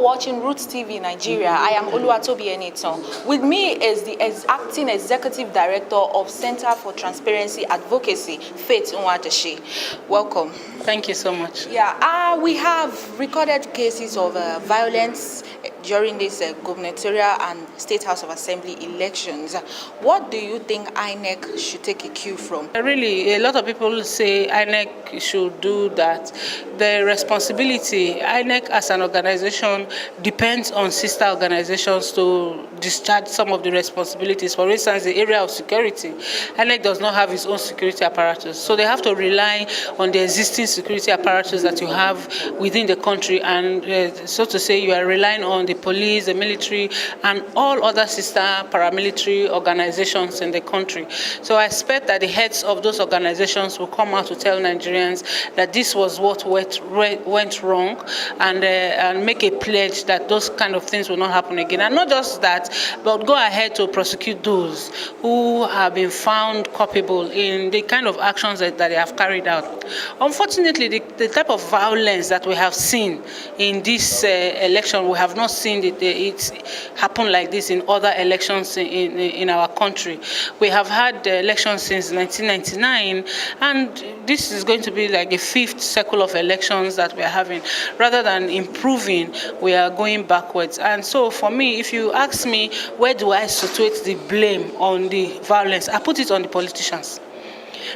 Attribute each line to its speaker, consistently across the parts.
Speaker 1: watching Roots TV Nigeria. I am Oluwatobi Enitan. With me is the acting executive director of Center for Transparency Advocacy, Faith Nwadeshi. Welcome.
Speaker 2: Thank you so much.
Speaker 1: Yeah, we have recorded cases of violence during this gubernatorial and State House of Assembly elections. What do you think INEC should take a cue from?
Speaker 2: Really, a lot of people say INEC should do that. The responsibility, INEC as an organization depends on sister organizations to discharge some of the responsibilities. For instance, the area of security, INEC does not have its own security apparatus. So they have to rely on the existing security apparatus that you have within the country, and so to say, you are relying on the police, the military, and all other sister paramilitary organizations in the country. So I expect that the heads of those organizations will come out to tell Nigerians that this was what went wrong, and make a pledge that those kind of things will not happen again. And not just that, but go ahead to prosecute those who have been found culpable in the kind of actions that they have carried out. Unfortunately, the type of violence that we have seen in this election, we have not seen it happen like this in other elections in our country. We have had elections since 1999, and this is going to be like the fifth cycle of elections that we are having. Rather than improving, we are going backwards. And so for me, if you ask me, where do I situate the blame on the violence, I put it on the politicians.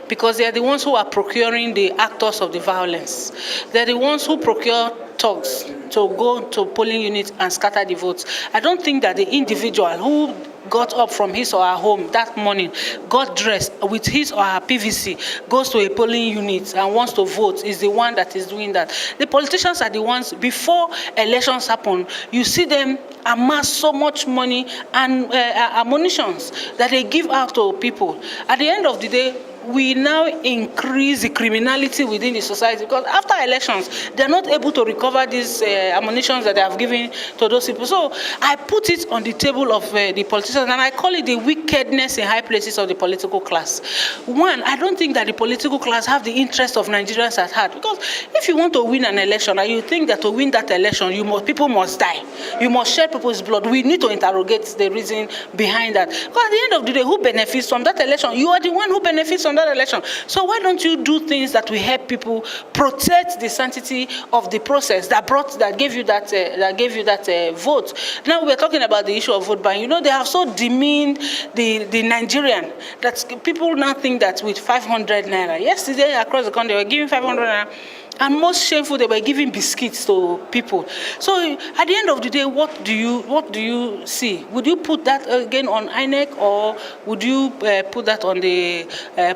Speaker 2: Because they are the ones who are procuring the actors of the violence. They are the ones who procure thugs to go to polling units and scatter the votes. I don't think that the individual who got up from his or her home that morning, got dressed with his or her PVC, goes to a polling unit and wants to vote is the one that is doing that. The politicians are the ones, before elections happen, you see them amass so much money and ammunitions that they give out to people. At the end of the day, we now increase the criminality within the society, because after elections, they're not able to recover these ammunitions that they have given to those people. So I put it on the table of the politicians, and I call it the wickedness in high places of the political class. One, I don't think that the political class have the interest of Nigerians at heart, because if you want to win an election and you think that to win that election, people must die, you must shed people's blood, we need to interrogate the reason behind that. Because at the end of the day, who benefits from that election? You are the one who benefits from that election. So why don't you do things that will help people protect the sanctity of the process that gave you that vote? Now we're talking about the issue of vote buying. You know, they have so demeaned the Nigerian that people now think that with 500 naira. Yesterday across the country they were giving 500 naira. And most shameful, they were giving biscuits to people. So at the end of the day, what do you see? Would you put that again on INEC, or would you put that on the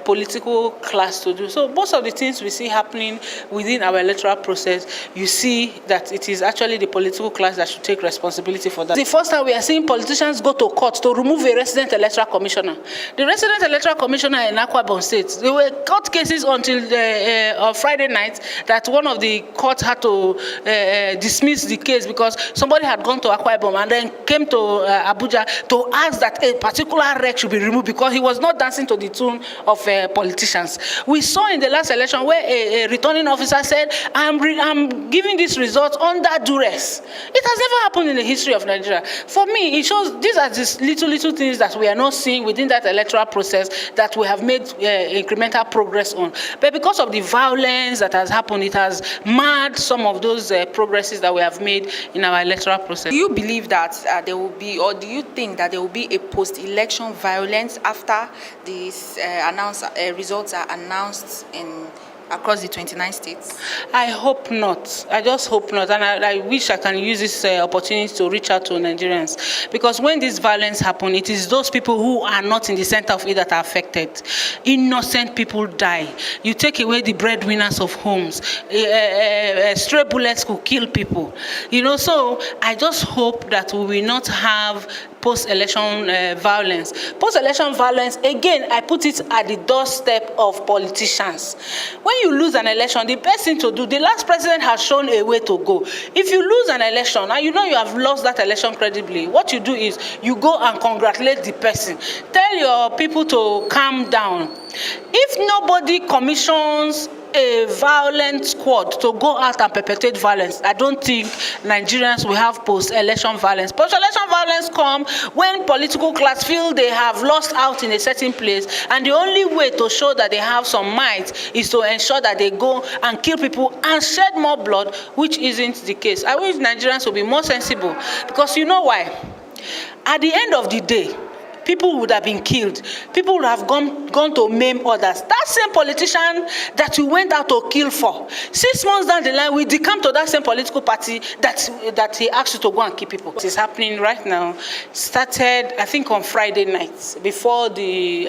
Speaker 2: political class to do? So most of the things we see happening within our electoral process, you see that it is actually the political class that should take responsibility for that. The first time we are seeing politicians go to court to remove a resident electoral commissioner. The resident electoral commissioner in Akwa Ibom State, there were court cases until Friday night that one of the courts had to dismiss the case because somebody had gone to Akwa Ibom and then came to Abuja to ask that a particular rec should be removed because he was not dancing to the tune of politicians. We saw in the last election where a returning officer said, I'm giving this result under duress. It has never happened in the history of Nigeria. For me, it shows these are just little things that we are not seeing within that electoral process that we have made incremental progress on. But because of the violence that has happened, it has marred some of those progresses that we have made in our electoral process.
Speaker 1: Do you believe that there will be, or do you think that there will be a post-election violence after these results are announced across the 29 states?
Speaker 2: I hope not. I just hope not. And I wish I can use this opportunity to reach out to Nigerians. Because when this violence happens, it is those people who are not in the center of it that are affected. Innocent people die. You take away the breadwinners of homes. Stray bullets could kill people. You know, so I just hope that we will not have post-election violence. Post-election violence, again, I put it at the doorstep of politicians. When you lose an election, the best thing to do, the last president has shown a way to go. If you lose an election and you know you have lost that election credibly, what you do is you go and congratulate the person. Tell your people to calm down. If nobody commissions a violent squad to go out and perpetrate violence, I don't think Nigerians will have post-election violence. Post-election violence come when political class feel they have lost out in a certain place, and the only way to show that they have some might is to ensure that they go and kill people and shed more blood, which isn't the case. I wish Nigerians would be more sensible, because you know why? At the end of the day, people would have been killed. People would have gone to maim others. That same politician that we went out to kill for, 6 months down the line, we decamp to that same political party that he asked you to go and kill people. What is happening right now started, I think, on Friday night before the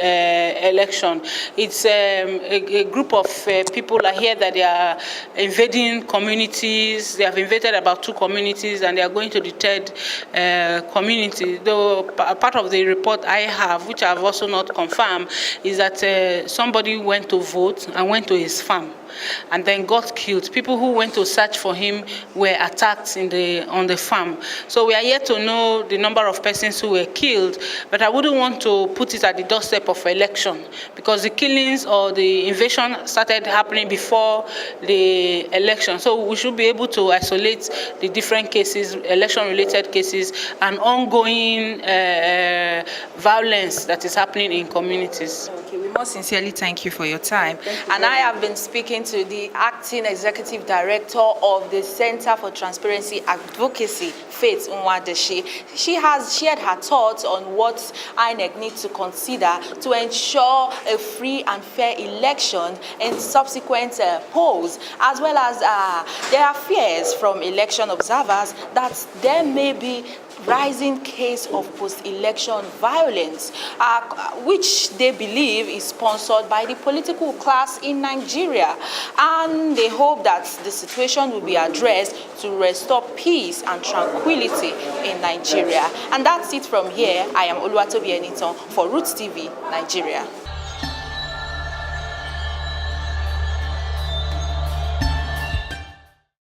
Speaker 2: election. It's a group of people are here that they are invading communities. They have invaded about 2 communities, and they are going to the 3rd community. Though part of the report I have, which I have also not confirmed, is that somebody went to vote and went to his farm and then got killed. People who went to search for him were attacked on the farm. So we are yet to know the number of persons who were killed, but I wouldn't want to put it at the doorstep of election, because the killings or the invasion started happening before the election. So we should be able to isolate the different cases, election-related cases, and ongoing violence that is happening in communities.
Speaker 1: Okay, we most sincerely thank you for your time. And I have been speaking to the Acting Executive Director of the Center for Transparency Advocacy, Faith Nwadeshi. She has shared her thoughts on what INEC needs to consider to ensure a free and fair election in subsequent polls, as well as there are fears from election observers that there may be rising case of post-election violence, which they believe is sponsored by the political class in Nigeria. And they hope that the situation will be addressed to restore peace and tranquility in Nigeria. And that's it from here. I am Oluwatobi Enitan for Roots TV, Nigeria.